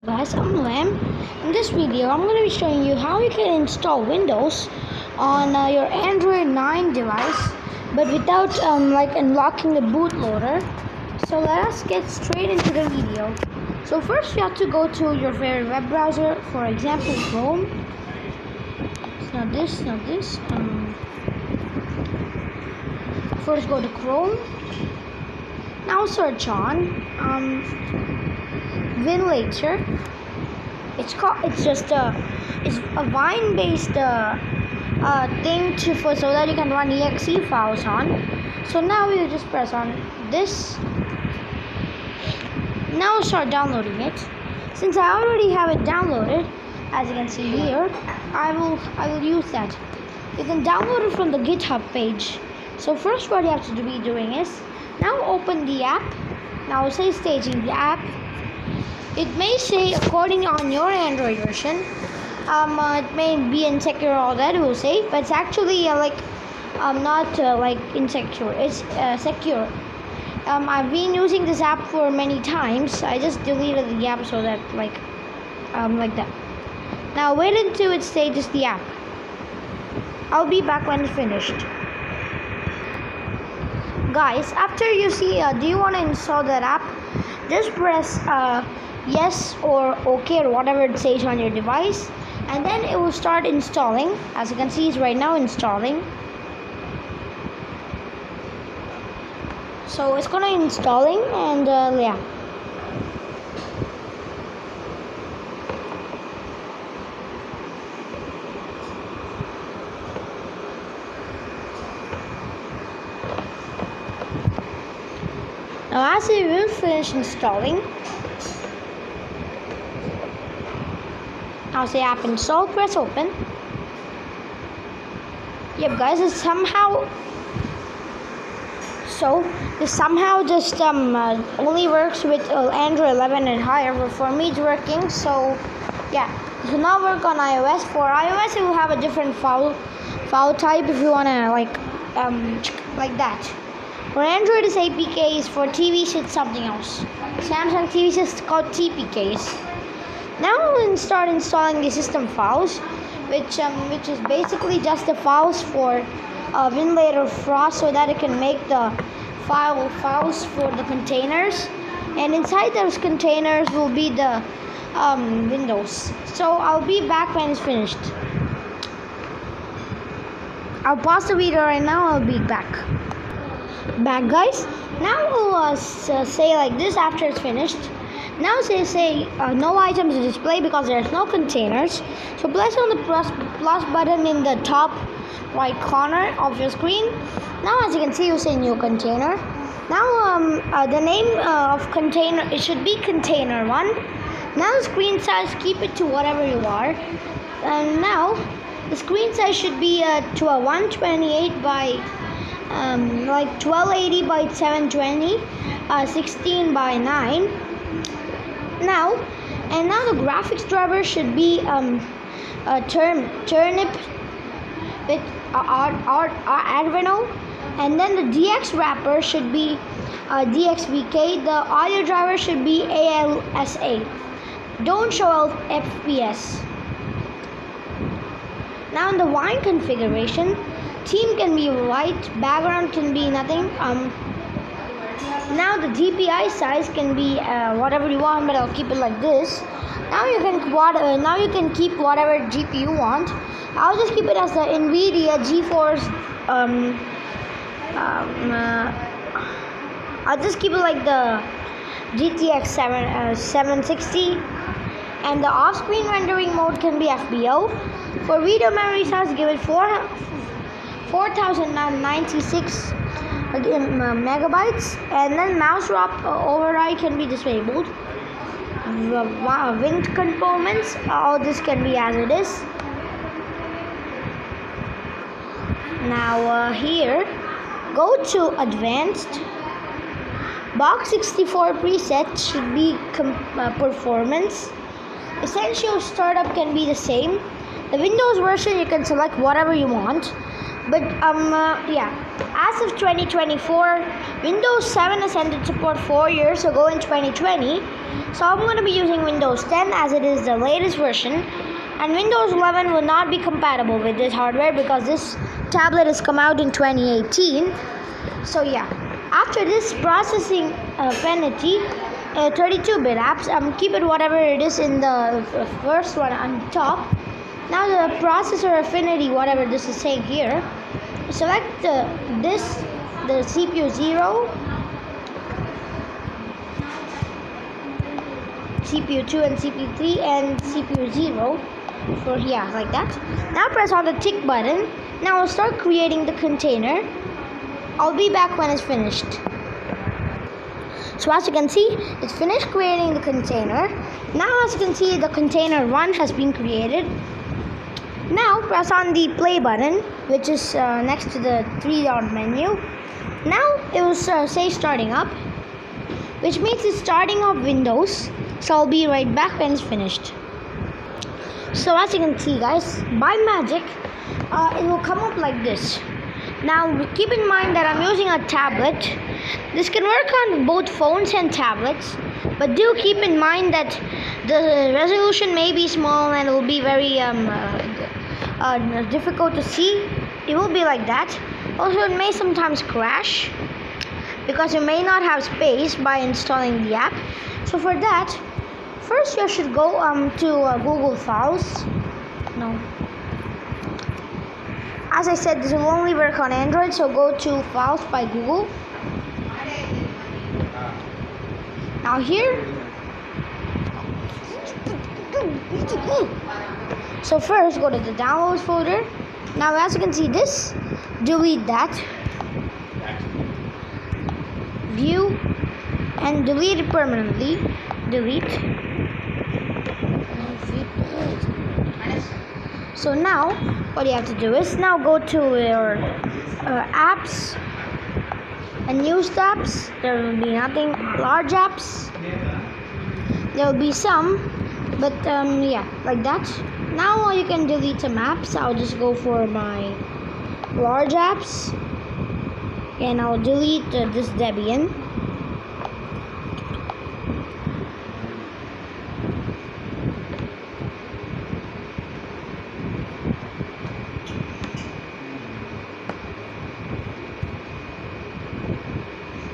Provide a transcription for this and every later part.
Guys, I'm Lam. In this video, I'm going to be showing you how you can install Windows on your Android 9 device, but without unlocking the bootloader. So let us get straight into the video. So first, you have to go to your favorite web browser. For example, Chrome. It's not this. First, go to Chrome. Now search on Winlator. It's a Vine-based thing so that you can run exe files on. So now you just press on this. Now start downloading it. Since I already have it downloaded, as you can see here, I will use that. You can download it from the GitHub page. So first, what you have to be doing is now open the app. Now say staging the app. It may say according on your Android version. It may be insecure, all that will say, but it's actually not insecure. It's secure. I've been using this app for many times. I just deleted the app so that like that. Now wait until it stages the app. I'll be back when it's finished. Guys, after you see, do you want to install that app? Just press yes or okay or whatever it says on your device, and then it will start installing. As you can see, it's right now installing. So it's gonna installing, and yeah. Now as it will finish installing, I'll say app install, press open. Yep guys, this somehow just only works with Android 11 and higher, but for me it's working. So yeah, it will not work on iOS. For iOS it will have a different file type if you wanna like that. For Android it's APKs, for TVs it's something else. Samsung TVs is called TPKs. Now we'll start installing the system files, which is basically just the files for Winlator Frost, so that it can make the files for the containers, and inside those containers will be the Windows. So I'll be back when it's finished. I'll pause the video right now. I'll be back guys. Now we'll say like this after it's finished. Now say no items to display because there's no containers. So press on the plus button in the top right corner of your screen. Now as you can see, you say new container. Now the name of container, it should be container 1. Now the screen size, keep it to whatever you are. And now the screen size should be to a 128 by 1280 by 720, 16 by 9. Now the graphics driver should be turnip with Arduino, and then the DX wrapper should be DXVK. The audio driver should be ALSA. Don't show FPS. Now in the Wine configuration, theme can be white, background can be nothing. Now the DPI size can be whatever you want, but I'll keep it like this. Now you can keep whatever GPU you want. I'll just keep it as the NVIDIA GeForce. I'll just keep it like the GTX 760. And the off-screen rendering mode can be FBO. For video memory size, give it 4096 megabytes, and then mouse override can be disabled. Wind components, all this can be as it is. Now here, go to advanced. Box 64 preset should be performance. Essential startup can be the same. The Windows version, you can select whatever you want. But as of 2024, Windows 7 has ended support 4 years ago in 2020. So I'm going to be using Windows 10 as it is the latest version, and Windows 11 will not be compatible with this hardware because this tablet has come out in 2018. So yeah, after this processing penalty, 32-bit apps, keep it whatever it is in the first one on top. Now the processor affinity, whatever this is saying here, select the CPU 0, CPU 2 and CPU 3 and CPU 0 for here, like that. Now press on the tick button. Now I'll start creating the container. I'll be back when it's finished. So as you can see, it's finished creating the container. Now as you can see, the container 1 has been created. Now press on the play button, which is next to the 3-dot menu. Now it will say starting up, which means it's starting up Windows. So I'll be right back when it's finished. So as you can see, guys, by magic, it will come up like this. Now keep in mind that I'm using a tablet. This can work on both phones and tablets, but do keep in mind that the resolution may be small and it will be very difficult to see. It will be like that. Also, it may sometimes crash because you may not have space by installing the app. So for that, first you should go to Google Files. No. As I said, this will only work on Android, so go to Files by Google. Now here, so first go to the Downloads folder. Now as you can see this, delete that. View and delete it permanently. Delete. So now what you have to do is now go to your apps and used apps. There will be nothing. Large apps, there will be some, but yeah, like that. Now you can delete some apps. I'll just go for my large apps and I'll delete this Debian.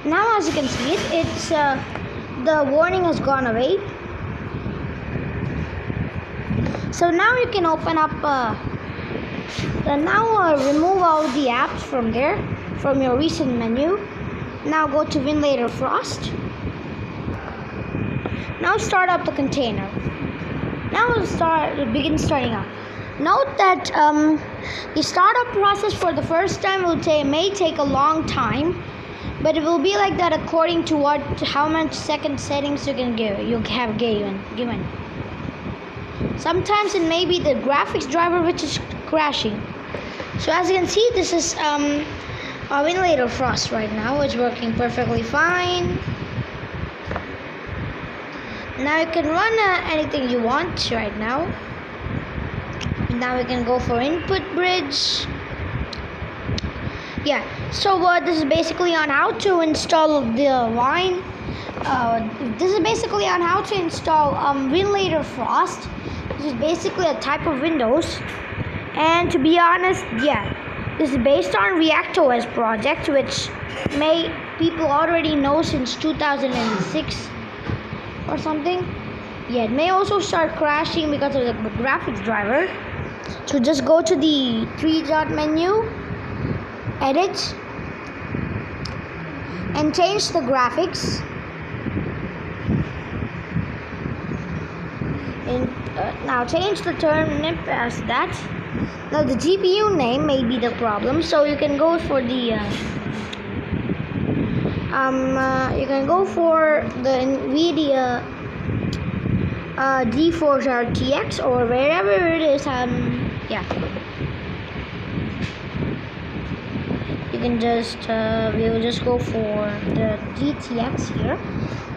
Now as you can see it's the warning has gone away. So now you can open up remove all the apps from there, from your recent menu. Now go to Winlator Frost. Now start up the container. Now begin starting up. Note that the startup process for the first time may take a long time, but it will be like that according to how much second settings you have given. Sometimes it may be the graphics driver which is crashing. So as you can see, this is Winlator Frost right now. It's working perfectly fine. Now you can run anything you want right now. Now we can go for input bridge. Yeah, so this is basically on how to install the line. This is basically on how to install Winlator Frost. This is basically a type of Windows. And to be honest, yeah, this is based on ReactOS project, which people already know since 2006 or something. Yeah, it may also start crashing because of the graphics driver. So just go to the 3-dot menu, edit, and change the graphics. And now change the turnip as that. Now the GPU name may be the problem, so you can go for the NVIDIA GeForce RTX or wherever it is. Yeah, you can just we will just go for the GTX here.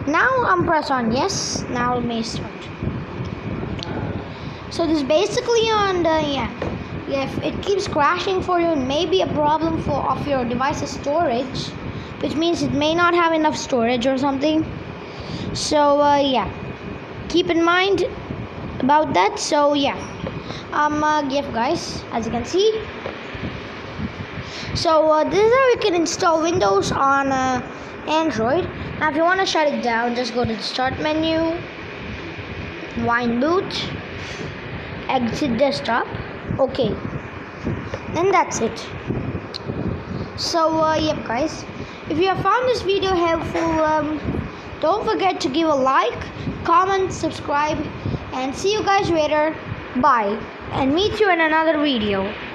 Now press on yes. Now it may start. So this is basically on the if it keeps crashing for you, it may be a problem of your device's storage, which means it may not have enough storage or something. So yeah. keep in mind about that. So yeah, guys, as you can see. So this is how you can install Windows on Android. Now if you want to shut it down, just go to the start menu, wind boot, exit desktop, okay, and that's it. So yep guys, if you have found this video helpful, don't forget to give a like, comment, subscribe, and see you guys later. Bye, and meet you in another video.